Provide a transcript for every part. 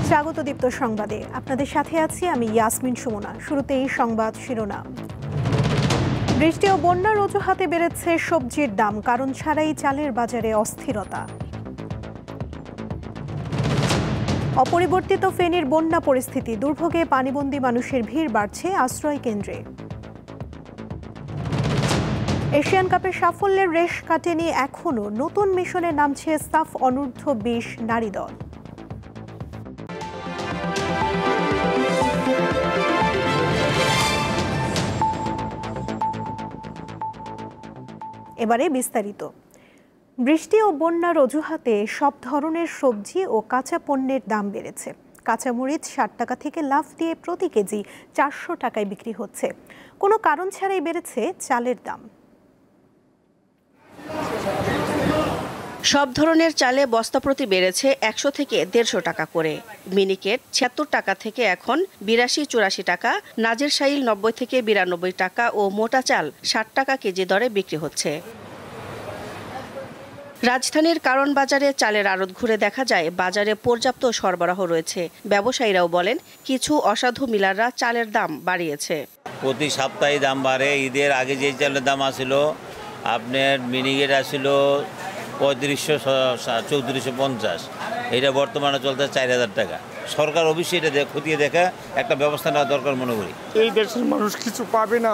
স্বাগত দীপ্ত সংবাদে, আপনাদের সাথে আছি আমি ইয়াসমিন সুমনা। শুরুতেই সংবাদ শিরোনাম। বৃষ্টি ও বন্যার অজুহাতে বেড়েছে সবজির দাম, কারণ ছাড়াই চালের বাজারে অস্থিরতা। অপরিবর্তিত ফেনীর বন্যা পরিস্থিতি, দুর্ভোগে পানিবন্দী মানুষের ভিড় বাড়ছে আশ্রয় কেন্দ্রে। এশিয়ান কাপের সাফল্যের রেশ কাটেনি এখনও, নতুন মিশনে নামছে সাফ অনূর্ধ্ব-20 নারী দল। এবারে বিস্তারিত। বৃষ্টি ও বন্যার অজুহাতে সব ধরনের সবজি ও কাঁচা পণ্যের দাম বেড়েছে। কাঁচামরিচ 60 টাকা থেকে লাফ দিয়ে প্রতি কেজি 400 টাকায় বিক্রি হচ্ছে। কোনো কারণ ছাড়াই বেড়েছে চালের দাম। সব ধরনের চালে বস্তা প্রতি বেড়েছে 100 থেকে 150 টাকা করে। মিনিকেট 76 টাকা থেকে এখন 82-84 টাকা, নাজের শাইল 90 থেকে 92 টাকা ও মোটা চাল 60 টাকা কেজি দরে বিক্রি হচ্ছে। রাজধানীর কারণ বাজারে চালের আড়ত ঘুরে দেখা যায় বাজারে পর্যাপ্ত সরবরাহ রয়েছে। ব্যবসায়ীরাও বলেন কিছু অসাধু মিলাররা চালের দাম বাড়িয়েছে। প্রতি সপ্তাহে দাম বাড়ে। ঈদের আগে যে চালের দাম আসছিল আপনার মিনিকেট আসছিল 3500-3450, এটা বর্তমানে চলতে 4000 টাকা। সরকার অবশ্যই এটা খতিয়ে দেখে একটা ব্যবস্থা নেওয়া দরকার মনে করি। এই দেশের মানুষ কিছু পাবে না,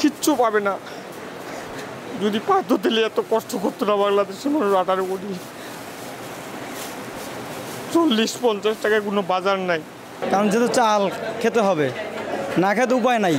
কিচ্ছু পাবে না। যদি পারতো তাহলে এত কষ্ট করতো না বাংলাদেশের মানুষ। 18 কোটি 40-50 টাকায় কোনো বাজার নাই। কারণ যেহেতু চাল খেতে হবে, না খেতে উপায় নাই।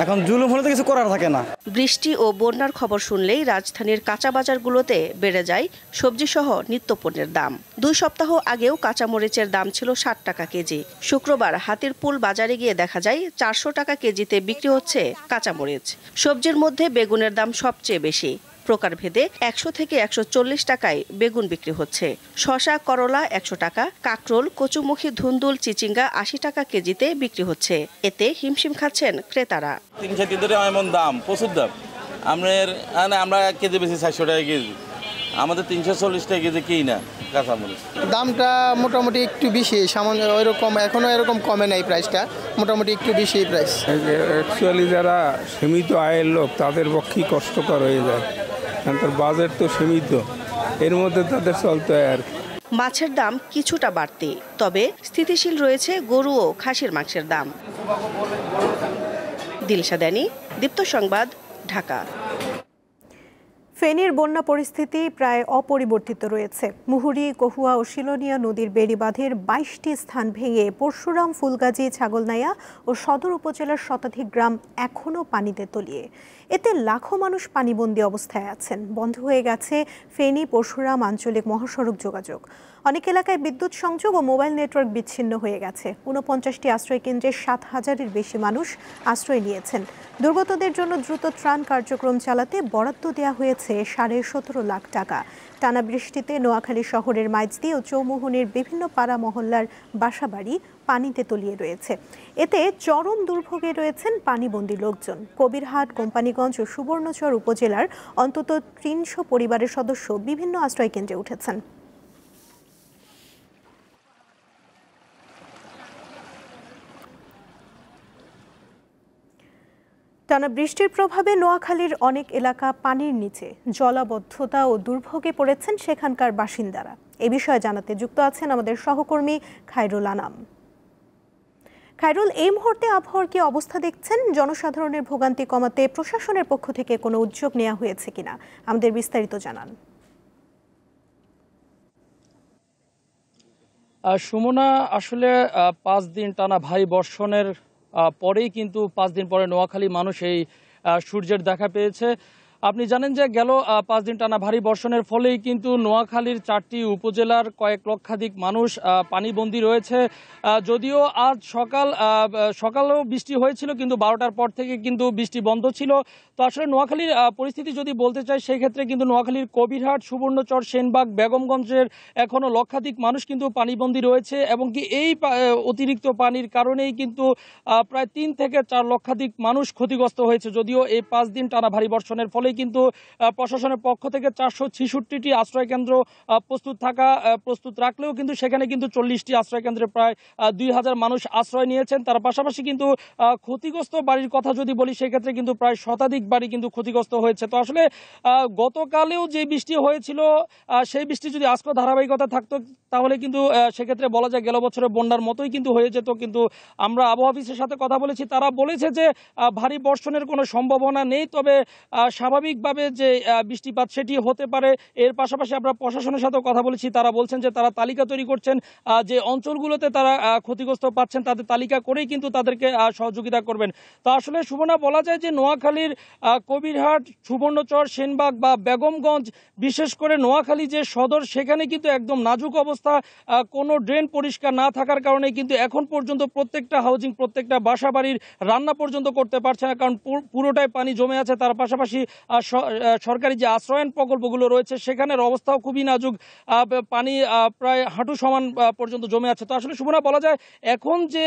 এখন জুলুম হলে তো কিছু করার থাকে না। বৃষ্টি ও বন্যার খবর শুনলেই রাজধানীর কাঁচা বাজারগুলোতে বেড়ে যায় সবজি সহ নিত্যপণ্যের দাম। 2 সপ্তাহ আগেও কাঁচামরিচের দাম ছিল 60 টাকা কেজি। শুক্রবার হাতিরপুল বাজারে গিয়ে দেখা যায় 400 টাকা কেজিতে বিক্রি হচ্ছে কাঁচামরিচ। সবজির মধ্যে বেগুনের দাম সবচেয়ে বেশি। প্রকারভেদে 100 থেকে 140 টাকায় বেগুন বিক্রি হচ্ছে। শসা, করলা 100 টাকা, কাকরোল, কচুমুখী, ধুন্দুল, চিচিঙ্গা 80 টাকা কেজিতে বিক্রি হচ্ছে। এতে হিমশিম খাচ্ছেন ক্রেতারা। 3-4 টাকা এমন দাম, প্রচুর দাম। আমরা কেজি বেশি 400 টাকা কেজি, আমাদের 340 টাকা কেজি কিই না কাঁচামরিচ। দামটা মোটামুটি একটু বেশি, সামান্য ওইরকম এখনো এরকম কমে নাই প্রাইসটা, মোটামুটি একটু বেশি প্রাইস। অ্যাকচুয়ালি যারা সীমিত আয়ের লোক তাদের পক্ষেই কষ্টকর হয়ে যায়, কারণ তার বাজেট তো সীমিত, এর মধ্যে তাদের চলতে হয় আর। মাছের দাম কিছুটা বাড়তি, তবে স্থিতিশীল রয়েছে গরু ও খাসির মাংসের দাম। দিলশা দানি, দীপ্ত সংবাদ, ঢাকা। ফেনীর বন্যা পরিস্থিতি প্রায় অপরিবর্তিত রয়েছে। মুহুরী, কহুয়া ও শিলোনিয়া নদীর বেড়িবাঁধের 22টি স্থান ভেঙে পরশুরাম, ফুলগাজী, ছাগলনাইয়া ও সদর উপজেলার শতাধিক গ্রাম এখনও পানিতে তলিয়ে। এতে লাখো মানুষ পানিবন্দী অবস্থায় আছেন। বন্ধ হয়ে গেছে ফেনী পরশুরাম আঞ্চলিক মহাসড়ক যোগাযোগ। অনেক এলাকায় বিদ্যুৎ সংযোগ ও মোবাইল নেটওয়ার্ক বিচ্ছিন্ন হয়ে গেছে। 49টি আশ্রয় কেন্দ্রে 7000-এর বেশি মানুষ আশ্রয় নিয়েছেন। দুর্গতদের জন্য দ্রুত ত্রাণ কার্যক্রম চালাতে বরাদ্দ দেওয়া হয়েছে 17.5 লাখ টাকা। টানা বৃষ্টিতে নোয়াখালী শহরের মাইজদি ও চৌমুহনীর বিভিন্ন পাড়া মহল্লার বাসাবাড়ি পানিতে তলিয়ে রয়েছে। এতে চরম দুর্ভোগে রয়েছেন পানিবন্দী লোকজন। কবিরহাট, কোম্পানিগঞ্জ ও সুবর্ণচর উপজেলার অন্তত 300 পরিবারের সদস্য বিভিন্ন আশ্রয় কেন্দ্রে উঠেছেন। টানা বৃষ্টির প্রভাবে নোয়াখালীর অনেক এলাকা পানির নিচে, জলাবদ্ধতা ও দুর্ভোগে পড়েছেন সেখানকার বাসিন্দারা। এ বিষয়ে জানাতে যুক্ত আছেন আমাদের সহকর্মী খায়রুল আনাম। খায়রুল, এই মুহূর্তে আবহাওয়ার কি অবস্থা দেখছেন? জনসাধারণের ভোগান্তি কমাতে প্রশাসনের পক্ষ থেকে কোনো উদ্যোগ নেওয়া হয়েছে কিনা, আমাদের বিস্তারিত জানান। সুমনা, আসলে 5 দিন টানা ভারী বর্ষণের পরেই কিন্তু 5 দিন পরে নোয়াখালী মানুষ এই সূর্যের দেখা পেয়েছে। আপনি জানেন যে গেল 5 দিন টানা ভারী বর্ষণের ফলেই কিন্তু নোয়াখালীর 4টি উপজেলার কয়েক লক্ষাধিক মানুষ পানিবন্দী রয়েছে। যদিও আজ সকালেও বৃষ্টি হয়েছিল, কিন্তু 12টার পর থেকে কিন্তু বৃষ্টি বন্ধ ছিল। তো আসলে নোয়াখালীর পরিস্থিতি যদি বলতে চাই, সেক্ষেত্রে কিন্তু নোয়াখালীর কবিরহাট, সুবর্ণচর, সেনবাগ, বেগমগঞ্জের এখনও লক্ষাধিক মানুষ কিন্তু পানিবন্দী রয়েছে, এবং কি এই অতিরিক্ত পানির কারণেই কিন্তু প্রায় 3 থেকে 4 লক্ষাধিক মানুষ ক্ষতিগ্রস্ত হয়েছে। যদিও এই 5 দিন টানা ভারী বর্ষণের ফলে কিন্তু প্রশাসনের পক্ষ থেকে 466টি আশ্রয় কেন্দ্র প্রস্তুত রাখলেও কিন্তু সেখানে কিন্তু 40টি আশ্রয় কেন্দ্রে প্রায় 2000 মানুষ আশ্রয় নিয়েছেন। তার পাশাপাশি কিন্তু ক্ষতিগ্রস্ত বাড়ির কথা যদি বলি সেক্ষেত্রে কিন্তু প্রায় শতাধিক বাড়ি কিন্তু ক্ষতিগ্রস্ত হয়েছে। তো আসলে গতকালেও যে বৃষ্টি হয়েছিল সেই বৃষ্টি যদি আজকেও ধারাবাহিকতা থাকতো তাহলে কিন্তু সেক্ষেত্রে বলা যায় গেল বছরের বন্যার মতোই কিন্তু হয়ে যেত। কিন্তু আমরা আবহাওয়া অফিসের সাথে কথা বলেছি, তারা বলেছে যে ভারী বর্ষণের কোনো সম্ভাবনা নেই, তবে স্বাভাবিকভাবে যে বৃষ্টিপাত সেটি হতে পারে। এর পাশাপাশি আমরা প্রশাসনের সাথেও কথা বলেছি, তারা বলছেন যে তারা তালিকা তৈরি করছেন, যে অঞ্চলগুলোতে তারা ক্ষতিগ্রস্ত পাচ্ছেন তাদের তালিকা করেই কিন্তু তাদেরকে সহযোগিতা করবেন। তো আসলে সুবর্ণা বলা যায় যে নোয়াখালীর কবিরহাট, সুবর্ণচর, সেনবাগ বা বেগমগঞ্জ, বিশেষ করে নোয়াখালী যে সদর সেখানে কিন্তু একদম নাজুক অবস্থা। কোনো ড্রেন পরিষ্কার না থাকার কারণে কিন্তু এখন পর্যন্ত প্রত্যেকটা হাউজিং, প্রত্যেকটা বাসা বাড়ির রান্না পর্যন্ত করতে পারছে না, কারণ পুরোটাই পানি জমে আছে। তার পাশাপাশি সরকারি যে আশ্রয়ন প্রকল্পগুলো রয়েছে সেখানের অবস্থাও খুবই নাজুক, পানি প্রায় হাঁটু সমান পর্যন্ত জমে আছে। তো আসলে সুবর্ণা বলা যায় এখন যে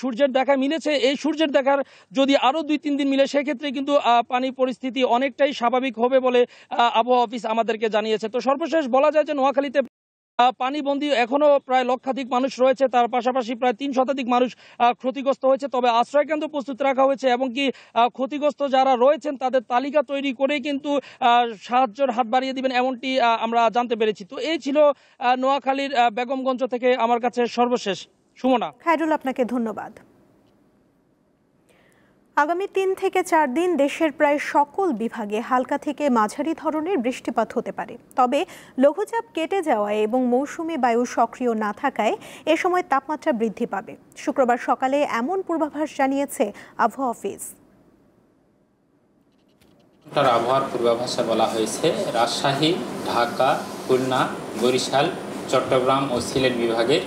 সূর্যের দেখা মিলেছে, এই সূর্যের দেখার যদি আরও 2-3 দিন মিলে সেক্ষেত্রে কিন্তু পানি পরিস্থিতি অনেকটাই স্বাভাবিক হবে বলে আবহাওয়া অফিস আমাদেরকে জানিয়েছে। তো সর্বশেষ বলা যায় যে নোয়াখালীতে পানিবন্দী এখনো প্রায় লক্ষাধিক মানুষ রয়েছে, তার পাশাপাশি প্রায় 3 শতাধিক মানুষ ক্ষতিগ্রস্ত হয়েছে। তবে আশ্রয়কেন্দ্র প্রস্তুত রাখা হয়েছে এবং কি ক্ষতিগ্রস্ত যারা রয়েছেন তাদের তালিকা তৈরি করে কিন্তু সাহায্যের হাত বাড়িয়ে দিবেন এমনটি আমরা জানতে পেরেছি। তো এই ছিল নোয়াখালীর বেগমগঞ্জ থেকে আমার কাছে সর্বশেষ। সুমনা। খায়রুল, আপনাকে ধন্যবাদ। আগামী 3 থেকে 4 দিন দেশের প্রায় সকল বিভাগে হালকা থেকে মাঝারি ধরনের বৃষ্টিপাত হতে পারে। তবে লঘুচাপ কেটে যাওয়ায় এবং মৌসুমী বায়ু সক্রিয় না থাকায় এ সময় তাপমাত্রা বৃদ্ধি পাবে। শুক্রবার সকালে এমন পূর্বাভাস জানিয়েছে আবহাওয়া অফিস। আবহাওয়ার পূর্বাভাসে বলা হয়েছে রাজশাহী, ঢাকা, খুলনা, বরিশাল, চট্টগ্রাম ও সিলেট বিভাগের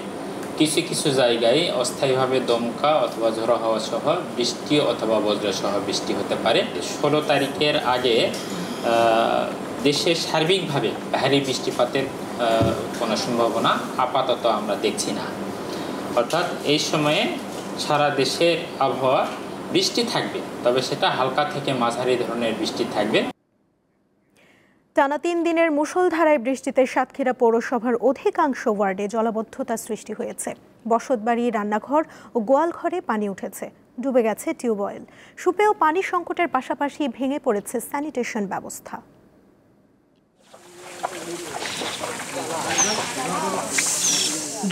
কিছু কিছু জায়গায় অস্থায়ীভাবে দমকা অথবা ঝোড়ো হাওয়া সহ বৃষ্টি অথবা বজ্র সহ বৃষ্টি হতে পারে। 16 তারিখের আগে দেশে সার্বিকভাবে ভারী বৃষ্টিপাতের কোনো সম্ভাবনা আপাতত আমরা দেখছি না। অর্থাৎ এই সময়ে সারা দেশের আবহাওয়া বৃষ্টি থাকবে, তবে সেটা হালকা থেকে মাঝারি ধরনের বৃষ্টি থাকবে। টানা 3 দিনের মুষলধারায় বৃষ্টিতে সাতক্ষীরা পৌরসভার অধিকাংশ ওয়ার্ডে জলাবদ্ধতা সৃষ্টি হয়েছে। বসতবাড়ি, রান্নাঘর ও গোয়ালঘরে পানি উঠেছে, ডুবে গেছে টিউবওয়েল। সুপেয় পানি সংকটের পাশাপাশি ভেঙে পড়েছে স্যানিটেশন ব্যবস্থা।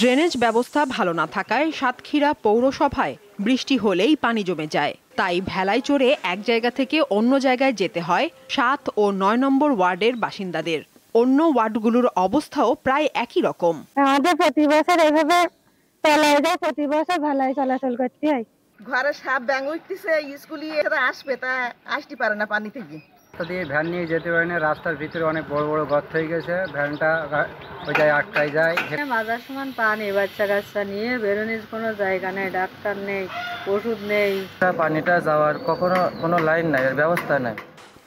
ড্রেনেজ ব্যবস্থা ভালো না থাকায় সাতক্ষীরা পৌরসভায় বৃষ্টি হলেই পানি জমে যায়। তাই ভেলায় চড়ে এক জায়গা থেকে অন্য জায়গায় যেতে হয় 7 ও 9 নম্বর ওয়ার্ডের বাসিন্দাদের। অন্য ওয়ার্ডগুলোর অবস্থাও প্রায় একই রকম। আমাদের প্রতি বছর এভাবে তলায় যায়, প্রতি বছর ভেলায় চলাচল করতে হয়। ঘরে সাপ ব্যাঙ উঠতেছে, স্কুলে আসবে তা আসতে পারে না পানি থেকে। দিয়ে ভ্যান নিয়ে যেতে পারে না, রাস্তার ভিতরে অনেক বড় বড় গর্ত হয়ে গেছে, ভ্যানটা ওই জায়গায় আটকাই যায়। মাজার সমান পানি, বাচ্চা কাচ্চা নিয়ে বেরোনোর কোনো জায়গা নেই, ডাক্তার নেই, ওষুধ নেই। পানিটা যাওয়ার কখনো কোনো লাইন নাই, এর ব্যবস্থা নাই।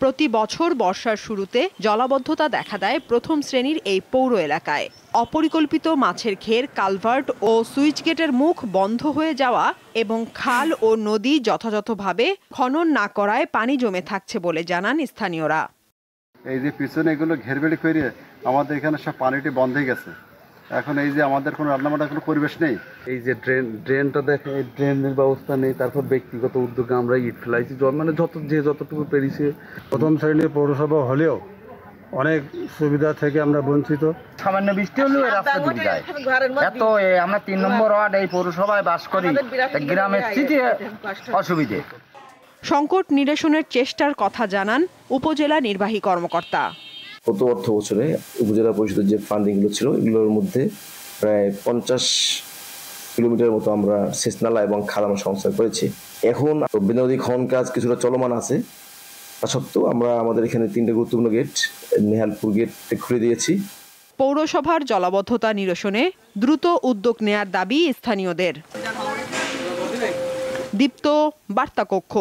প্রতি বছর বর্ষার শুরুতে জলাবদ্ধতা দেখা দেয় প্রথম শ্রেণীর এই পৌর এলাকায়। অপরিকল্পিত মাছের ঘের, কালভার্ট ও সুইচ গেটের মুখ বন্ধ হয়ে যাওয়া এবং খাল ও নদী যথাযথভাবে খনন না করায় পানি জমে থাকছে বলে জানান স্থানীয়রা। এই যে পিছনে এগুলো ঘেরবেড়ি করে আমাদের এখানে সব পানিটি বন্ধ হয়ে গেছে। এখন এই যে আমাদের কোনো রান্নাবান্নার কোনো পরিবেশ নেই। এই যে ড্রেনটা দেখে, এই ড্রেনের ব্যবস্থা নেই। তারপর ব্যক্তিগত উদ্যোগে আমরা ইট ফেলাইছি, মানে যতটুকু পেরেছি। প্রথম শ্রেণীর পৌরসভা হলেও অনেক সুবিধা থেকে আমরা বঞ্চিত। সামান্য বৃষ্টি হলেও রাস্তা ডুবে যায়। এত আমরা 3 নম্বর ওয়ার্ড এই পৌরসভায় বাস করি, গ্রামের স্থিতি অসুবিধে। সংকট নিরসনের চেষ্টার কথা জানান উপজেলা নির্বাহী কর্মকর্তা। গত অর্থ বছরে উপজেলা পরিষদের যে ফান্ডিংগুলো ছিল এগুলোর মধ্যে প্রায় 50 কিলোমিটার মতো আমরা সেচ নালা এবং খালানো সংস্কার করেছি। এখন বিনোদী খনন কাজ কিছুটা চলমান আছে। তা সত্ত্বেও আমরা আমাদের এখানে 3টে গুরুত্বপূর্ণ গেট, নেহালপুর গেট খুলে দিয়েছি। পৌরসভার জলাবদ্ধতা নিরসনে দ্রুত উদ্যোগ নেয়ার দাবি স্থানীয়দের। দীপ্ত, বার্তা কক্ষ।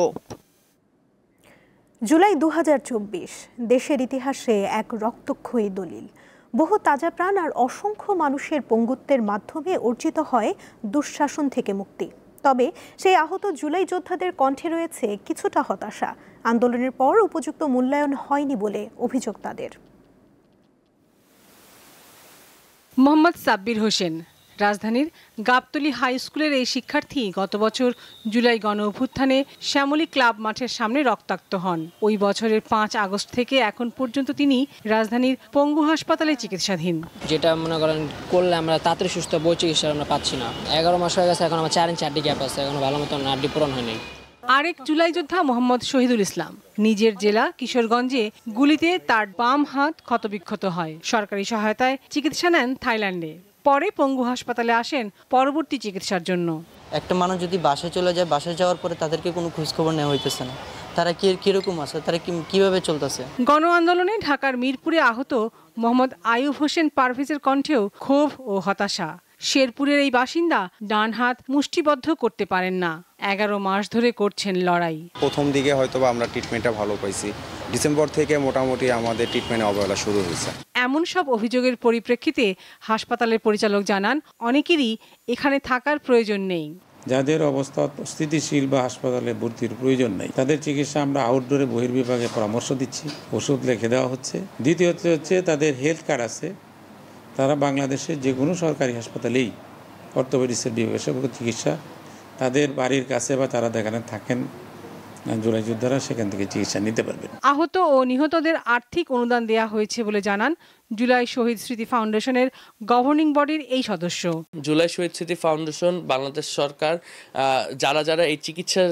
জুলাই 2024 দেশের ইতিহাসে এক রক্তক্ষয়ী দলিল। বহু তাজা প্রাণ আর অসংখ্য মানুষের পঙ্গুত্বের মাধ্যমে অর্জিত হয় দুঃশাসন থেকে মুক্তি। তবে সেই আহত জুলাই যোদ্ধাদের কণ্ঠে রয়েছে কিছুটা হতাশা। আন্দোলনের পর উপযুক্ত মূল্যায়ন হয়নি বলে অভিযোগ তাদের। মোহাম্মদ সাব্বির হোসেন রাজধানীর গাবতলী হাই স্কুলের এই শিক্ষার্থী গত বছর জুলাই গণ অভ্যুত্থানে শ্যামলী ক্লাব মাঠের সামনে রক্তাক্ত হন। ওই বছরের 5 আগস্ট থেকে এখন পর্যন্ত তিনি রাজধানীর পঙ্গু হাসপাতালে চিকিৎসাধীন। যেটা মনে করেন করলে আমরা তাড়াতাড়ি সুস্থ বই চিকিৎসা আমরা পাচ্ছি না। 11 মাস হয়ে গেছে, এখন আমার 4 ইঞ্চি আড্ডি গ্যাপ আছে, এখন ভালো মতো আড্ডি পূরণ হয়নি। আরেক জুলাই যোদ্ধা মোহাম্মদ শহীদুল ইসলাম নিজের জেলা কিশোরগঞ্জে গুলিতে তার বাম হাত ক্ষতবিক্ষত হয়। সরকারি সহায়তায় চিকিৎসা নেন থাইল্যান্ডে, পরে পঙ্গু হাসপাতালে আসেন পরবর্তী চিকিৎসার জন্য। একটা মানুষ যদি বাসায় চলে যায়, বাসায় যাওয়ার পরে তাদেরকে কোনো খোঁজখবর নেওয়া হইতেছে না, তারা কিরকম আছে, তারা কিভাবে চলতেছে। গণ আন্দোলনে ঢাকার মিরপুরে আহত মোহাম্মদ আয়ুব হোসেন পারভেজের কণ্ঠেও ক্ষোভ ও হতাশা। শেরপুরের এই বাসিন্দা ডান হাত মুষ্টিবদ্ধ করতে পারেন না, 11 মাস ধরে করছেন লড়াই। প্রথম দিকে হয়তো আমরা ট্রিটমেন্টটা ভালো পাইছি, ডিসেম্বর থেকে মোটামুটি আমাদের ট্রিটমেন্ট অবহেলা শুরু হয়েছে। এমন সব অভিযোগের পরিপ্রেক্ষিতে হাসপাতালের পরিচালক জানান, অনেকেরই এখানে থাকার প্রয়োজন নেই। যাদের অবস্থা স্থিতিশীল বা হাসপাতালে ভর্তির প্রয়োজন নেই, তাদের চিকিৎসা আমরা আউটডোরে বহির্বিভাগে পরামর্শ দিচ্ছি, ওষুধ লিখে দেওয়া হচ্ছে। দ্বিতীয়ত হচ্ছে তাদের হেলথ কার্ড আছে, তারা বাংলাদেশের যে কোনো সরকারি হাসপাতালেই অর্থোপেডিক্সের বিশেষজ্ঞ চিকিৎসা তাদের বাড়ির কাছে বা তারা যেখানে থাকেন জুলাই যোদ্ধারা সেখান থেকে চিকিৎসা নিতে পারবেন। আহত ও নিহতদের আর্থিক অনুদান দেওয়া হয়েছে বলে জানান জুলাই শহীদ স্মৃতি ফাউন্ডেশনের গভর্নিং বডির এই সদস্য। জুলাই শহীদ স্মৃতি ফাউন্ডেশন, বাংলাদেশ সরকার যারা এই চিকিৎসার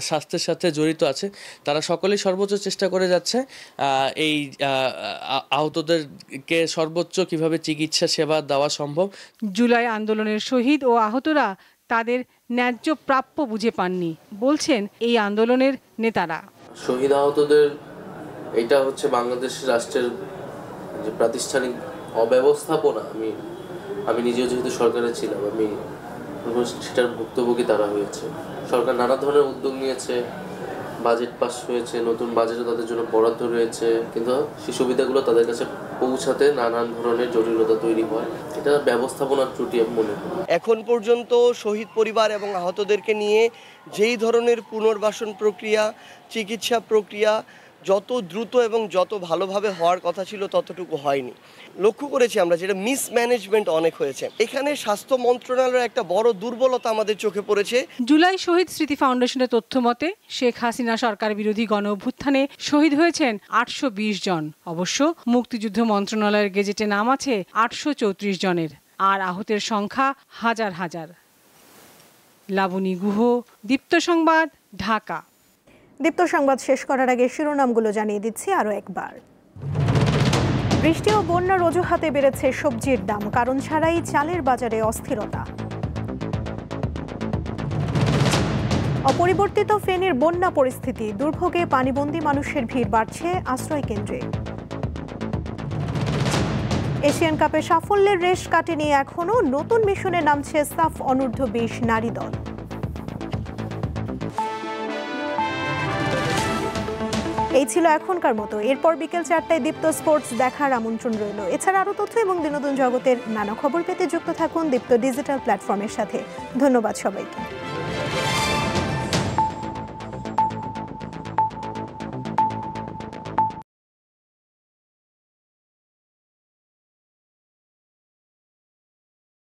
স্বাস্থ্যের সাথে জড়িত আছে তারা সকলেই সর্বোচ্চ চেষ্টা করে যাচ্ছে এই আহতদেরকে সর্বোচ্চ কিভাবে চিকিৎসা সেবা দেওয়া সম্ভব। জুলাই আন্দোলনের শহীদ ও আহতরা তাদের ন্যায্য প্রাপ্য বুঝে পাননি বলছেন এই আন্দোলনের নেতারা। শহীদ আহতদের এটা হচ্ছে বাংলাদেশ রাষ্ট্রের যে প্রাতিষ্ঠানিক অব্যবস্থাপনা, আমি নিজেও যেহেতু সরকারে ছিলাম, আমি সেটার ভুক্তভোগী তারা হয়েছে। সরকার নানা ধরনের উদ্যোগ নিয়েছে, বাজেট পাস হয়েছে, নতুন বাজেটও তাদের জন্য বরাদ্দ রয়েছে, কিন্তু সেই সুবিধাগুলো তাদের কাছে পৌঁছাতে নানান ধরনের জটিলতা তৈরি হয়। এটা ব্যবস্থাপনার ত্রুটি আমি মনে করি। এখন পর্যন্ত শহীদ পরিবার এবং আহতদেরকে নিয়ে যেই ধরনের পুনর্বাসন প্রক্রিয়া, চিকিৎসা প্রক্রিয়া যত দ্রুত এবং যত ভালোভাবে হওয়ার কথা ছিল ততটুকু হয়নি। লক্ষ্য করেছি আমরা যেটা মিসম্যানেজমেন্ট অনেক হয়েছে। এখানে স্বাস্থ্য মন্ত্রণালয়ের একটা বড় দুর্বলতা আমাদের চোখে পড়েছে। জুলাই শহীদ স্মৃতি ফাউন্ডেশনের তথ্য মতে শেখ হাসিনা সরকার বিরোধী গণ অভ্যুত্থানে শহীদ হয়েছেন 820 জন। অবশ্য মুক্তিযুদ্ধ মন্ত্রণালয়ের গেজেটে নাম আছে 834 জনের, আর আহতের সংখ্যা হাজার হাজার। লাবণী গুহ, দীপ্ত সংবাদ, ঢাকা। দীপ্ত সংবাদ শেষ করার আগে শিরোনামগুলো জানিয়ে দিচ্ছি আরও একবার। বৃষ্টি ও বন্যার অজুহাতে বেড়েছে সবজির দাম, কারণ ছাড়াই চালের বাজারে অস্থিরতা। অপরিবর্তিত ফেনীর বন্যা পরিস্থিতি, দুর্ভোগে পানিবন্দী মানুষের ভিড় বাড়ছে আশ্রয় কেন্দ্রে। এশিয়ান কাপে সাফল্যের রেশ কাটেনি এখনও, নতুন মিশনে নামছে সাফ অনূর্ধ্ব-20 নারী দল। এই ছিল এখনকার মতো। এরপর বিকেল 4টায় দীপ্ত স্পোর্টস দেখার আমন্ত্রণ রইল। এছাড়া আরও তথ্য এবং বিনোদন জগতের নানা খবর পেতে যুক্ত থাকুন দীপ্ত ডিজিটাল প্ল্যাটফর্মের সাথে। ধন্যবাদ সবাইকে।